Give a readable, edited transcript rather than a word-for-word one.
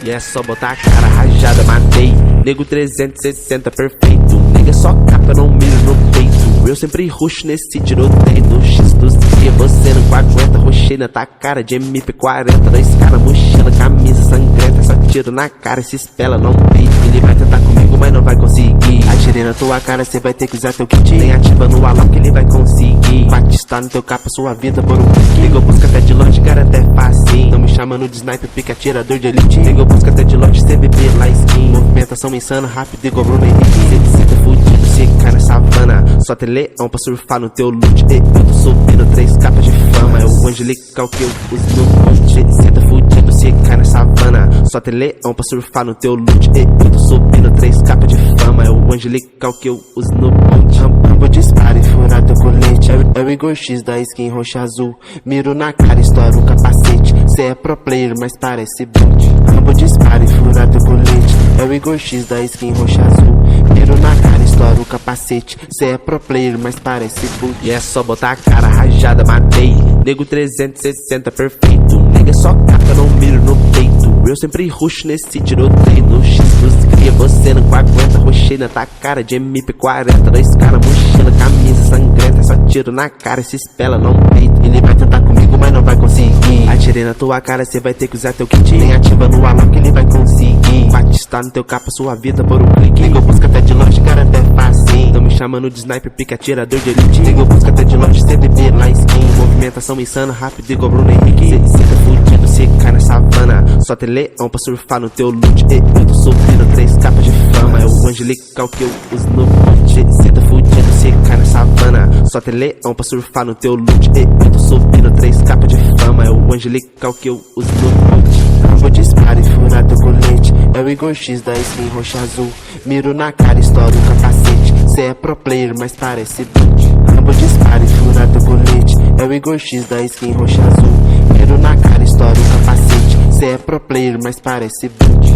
E é só botar a cara rajada, matei. Nego 360 perfeito. Nega só capa, não miro no peito. Eu sempre ruxo nesse tiroteio. No X dos dias você não aguenta. Ruxei na tua cara de MP40. Dois caras, mochila, camisa sangrenta. Só tiro na cara, se espela, não peito. Ele vai tentar comigo, mas não vai conseguir. Atirei na tua cara, cê vai ter que usar teu kit. Nem ativa no alarme que ele vai conseguir. Batistar no teu capa, sua vida por um clique. Liga, busca até de longe, cara, até facinho. Tão me chamando de sniper, pica atirador de elite. Liga, busca até de longe, CBP lá skin. Movimentação insana, rápido igual Bruno Henrique. Cê tá fudido, cê cai na savana. Só tem leão pra surfar no teu loot. Eu tô subindo 3 capas de fama. É o angelical que eu uso no monte. Cê tá fudido, cê cai na savana. Só tem leão pra surfar no teu loot. Eu tô subindo 3 capas de fama. É o angelical que eu uso no monte. Rambo dispara e fura teu colete. É o Igor X da skin roxa azul. Miro na cara, estoura o capacete. Cê é pro player, mas parece boot. Rambo dispara e fura teu colete. É o Igor X da skin roxa azul. Miro na cara, estoura o capacete. Cê é pro player, mas parece boot. E é só botar a cara rajada, matei. Nego 360 perfeito. Nega só capa, não miro no peito. Eu sempre ruxo nesse tiroteio. No X dos cria, você não aguenta. Ruxei na tua cara de MP40. Dois caras, mochila, camisa sangrenta. Só tiro na cara, se espela, não peito. Ele vai tentar comigo, mas não vai conseguir. Atirei na tua cara, cê vai ter que usar teu kit. Nem ativa no alarme que ele vai conseguir. Batistar no teu capa, sua vida por um clique. Liga, busca até de longe, cara, até facinho. Tão me chamando de sniper, pica atirador de elite. Liga, busca até de longe, CDB lá skin. Movimentação insana, rápido igual Bruno Henrique. Cê tá fudido, cê cai na savana. Só tem leão pra surfar no teu loot. Eu tô subindo 3 capas de fama. É o angelical que eu uso no monte. Cê tá fudido, cê cai na savana. Só tem leão pra surfar no teu loot. Eu tô subindo 3 capas de fama. É o angelical que eu uso no monte. Rambo dispara e fura teu colete. É o Igor X da skin roxa azul. Miro na cara, estoura o capacete. Cê é pro player, mas parece boot. Rambo dispara e fura teu colete. É o Igor X da skin roxa azul. Miro na cara, estoura o capacete. Cê é pro player, mas parece boot.